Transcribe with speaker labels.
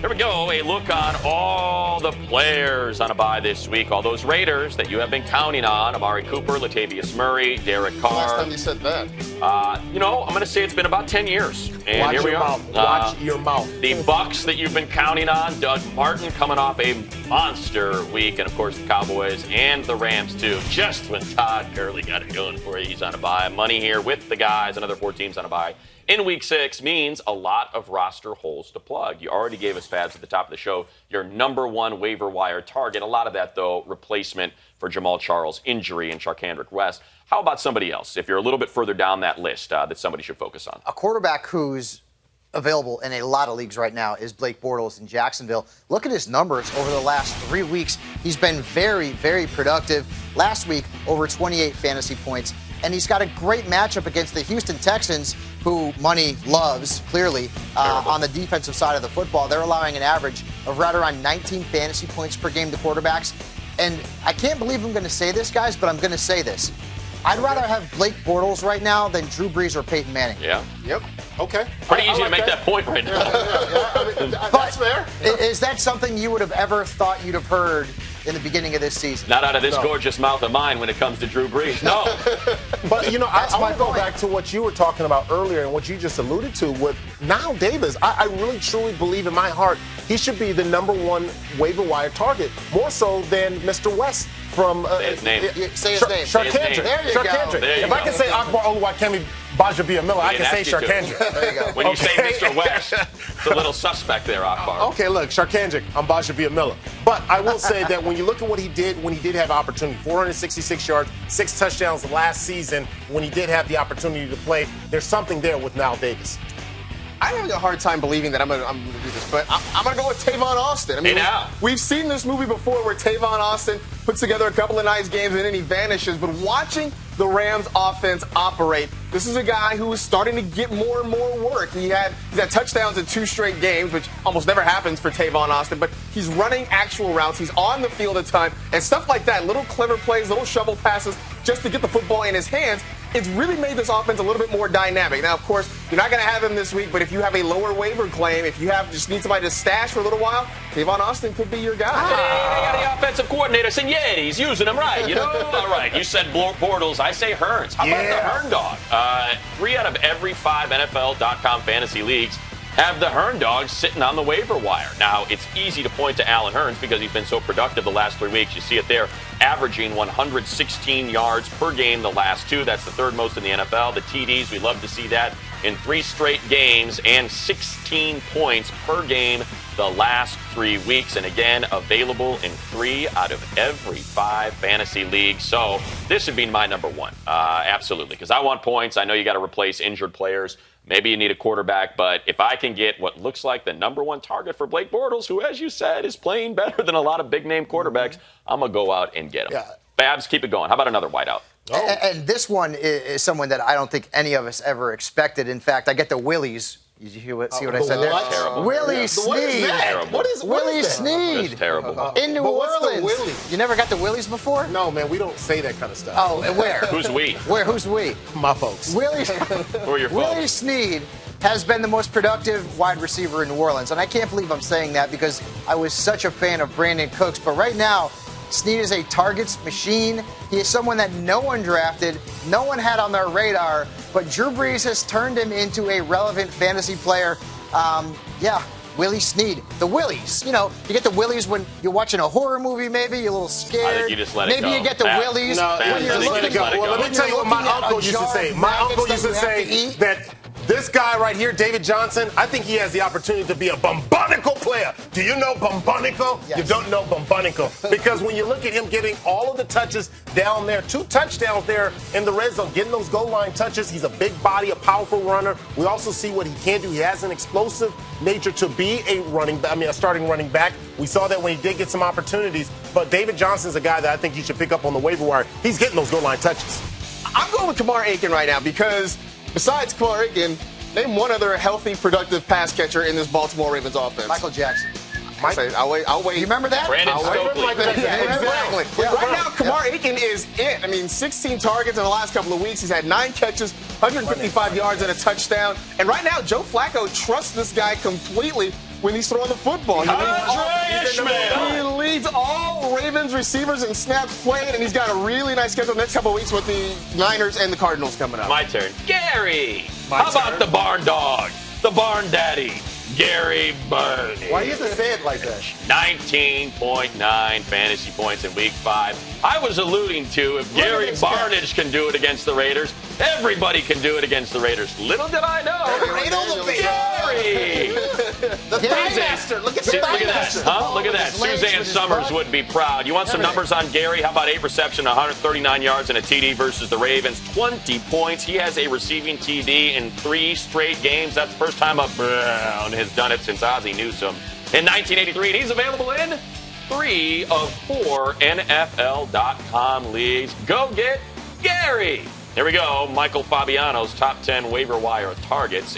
Speaker 1: Here we go. A look on all the players on a bye this week. All those Raiders that you have been counting on. Amari Cooper, Latavius Murray, Derek Carr.
Speaker 2: Last time you said that.
Speaker 1: I'm going to say it's been about 10 years. And
Speaker 3: Watch
Speaker 1: here we
Speaker 3: your
Speaker 1: are.
Speaker 3: mouth. Watch your mouth.
Speaker 1: The Bucs that you've been counting on. Doug Martin coming off a monster week. And, of course, the Cowboys and the Rams, too. Just when Todd Gurley got it going for you, he's on a bye. Money here with the guys. Another 4 teams on a bye. In Week 6 means a lot of roster holes to plug. You already gave us, Fabs, at the top of the show, your number one waiver wire target. A lot of that, though, replacement for Jamal Charles' injury and Charkandrick West. How about somebody else, if you're a little bit further down that list, that somebody should focus on?
Speaker 4: A quarterback who's available in a lot of leagues right now is Blake Bortles in Jacksonville. Look at his numbers over the last 3 weeks. He's been very, very productive. Last week, over 28 fantasy points. And he's got a great matchup against the Houston Texans, who money loves, clearly, on the defensive side of the football. They're allowing an average of right around 19 fantasy points per game to quarterbacks. And I can't believe I'm going to say this, guys, but I'm going to say this. I'd rather have Blake Bortles right now than Drew Brees or Peyton Manning.
Speaker 1: Yeah.
Speaker 2: Yep. Okay.
Speaker 1: Pretty easy to make that point right now.
Speaker 2: I mean, that's fair.
Speaker 4: Is that something you would have ever thought you'd have heard in the beginning of this season?
Speaker 1: Not out of this gorgeous mouth of mine when it comes to Drew Brees. No.
Speaker 3: But, I want to go back to what you were talking about earlier and what you just alluded to with Nile Davis. I really, truly believe in my heart he should be the number one waiver wire target, more so than Mr. West from
Speaker 1: Say his name.
Speaker 4: Say his name.
Speaker 3: Charkandrick.
Speaker 4: There you go.
Speaker 1: There you
Speaker 3: If I
Speaker 1: go.
Speaker 3: can say Akbar Oluwakemi Bajabia-Miller, I can say Charkandrick.
Speaker 4: There you go.
Speaker 1: When you say Mr. West, it's a little suspect there, Akbar.
Speaker 3: Okay, look, Charkandrick, I'm Bajabia-Miller. But I will say that when you look at what he did when he did have opportunity, 466 yards, 6 touchdowns last season, when he did have the opportunity to play, there's something there with Nile Davis.
Speaker 2: I'm having a hard time believing that I'm gonna do this, but I'm gonna go with Tavon Austin. I mean, we've seen this movie before where Tavon Austin puts together a couple of nice games and then he vanishes. But watching the Rams offense operate, this is a guy who is starting to get more and more work. He's had touchdowns in 2 straight games, which almost never happens for Tavon Austin, but he's running actual routes. He's on the field a ton and stuff like that. Little clever plays, little shovel passes just to get the football in his hands. It's really made this offense a little bit more dynamic. Now, of course, you're not going to have him this week, but if you have a lower waiver claim, if you just need somebody to stash for a little while, Tavon Austin could be your guy.
Speaker 1: Hey, they got the offensive coordinator saying, yeah, he's using them right. All right. You said Bortles. I say Hearns. How about the Hearn Dog? 3 out of every 5 NFL.com fantasy leagues have the Hearn Dogs sitting on the waiver wire. Now, it's easy to point to Allen Hearns because he's been so productive the last 3 weeks. You see it there, averaging 116 yards per game the last 2. That's the 3rd most in the NFL. The TDs, we love to see that in 3 straight games and 16 points per game the last 3 weeks. And again, available in 3 out of every 5 fantasy leagues. So this would be my number one. Absolutely. Because I want points. I know you got to replace injured players. Maybe you need a quarterback, but if I can get what looks like the number one target for Blake Bortles, who, as you said, is playing better than a lot of big-name quarterbacks, I'm going to go out and get him.
Speaker 4: Yeah.
Speaker 1: Babs, keep it going. How about another wideout?
Speaker 4: Oh. And this one is someone that I don't think any of us ever expected. In fact, I get the willies. Did you see what I said there?
Speaker 1: Terrible.
Speaker 4: Willie Snead.
Speaker 2: What is
Speaker 4: Willie Snead.
Speaker 1: That's terrible.
Speaker 4: In New Orleans. You never got the Willies before?
Speaker 3: No, man, we don't say that kind of stuff.
Speaker 4: Oh, and where?
Speaker 1: Who's we?
Speaker 4: Who's we?
Speaker 3: My folks.
Speaker 4: Willie
Speaker 1: Who are your
Speaker 4: Willie
Speaker 1: folks?
Speaker 4: Snead has been the most productive wide receiver in New Orleans. And I can't believe I'm saying that because I was such a fan of Brandon Cooks. But right now, Snead is a targets machine. He is someone that no one drafted, no one had on their radar, but Drew Brees has turned him into a relevant fantasy player. Willie Snead. The Willies. You get the Willies when you're watching a horror movie, maybe. You're a little scared.
Speaker 1: I think you just let it go.
Speaker 4: Maybe you get the Willies when you're looking at
Speaker 3: Well, let me tell you what my uncle used to say. My uncle used to say that this guy right here, David Johnson, I think he has the opportunity to be a bombonical player. Do you know bombonical?
Speaker 4: Yes.
Speaker 3: You don't know bombonical. Because when you look at him getting all of the touches down there, 2 touchdowns there in the red zone, getting those goal line touches. He's a big body, a powerful runner. We also see what he can do. He has an explosive nature to be a starting running back. We saw that when he did get some opportunities. But David Johnson's a guy that I think you should pick up on the waiver wire. He's getting those goal line touches.
Speaker 2: I'm going with Kamar Aiken right now because besides Kamar Aiken, name one other healthy, productive pass catcher in this Baltimore Ravens offense.
Speaker 4: Michael Jackson.
Speaker 2: I'll wait.
Speaker 4: You remember that?
Speaker 1: Brandon Stokely.
Speaker 2: Exactly.
Speaker 4: Yeah.
Speaker 2: Right now, Kamar Aiken is it. I mean, 16 targets in the last couple of weeks. He's had 9 catches, 155 yards and a touchdown. And right now, Joe Flacco trusts this guy completely when he's throwing the football. He leads all Ravens receivers in snaps played, and he's got a really nice schedule the next couple of weeks with the Niners and the Cardinals coming up.
Speaker 1: My turn. Gary. How about the barn dog, the barn daddy, Gary Burney?
Speaker 5: Why do you have to say it like that?
Speaker 1: 19.9 fantasy points in Week 5. I was alluding to if Gary Barnidge can do it against the Raiders, everybody can do it against the Raiders. Little did I know. Gary!
Speaker 5: The Thigh Master. Look at that.
Speaker 1: Huh? Look at that. Suzanne Summers would be proud. You want some numbers on Gary? How about 8 receptions, 139 yards, and a TD versus the Ravens? 20 points. He has a receiving TD in 3 straight games. That's the first time a Brown has done it since Ozzie Newsome in 1983. And he's available in 3 of 4 NFL.com leagues. Go get Gary. Here we go. Michael Fabiano's top 10 waiver wire targets.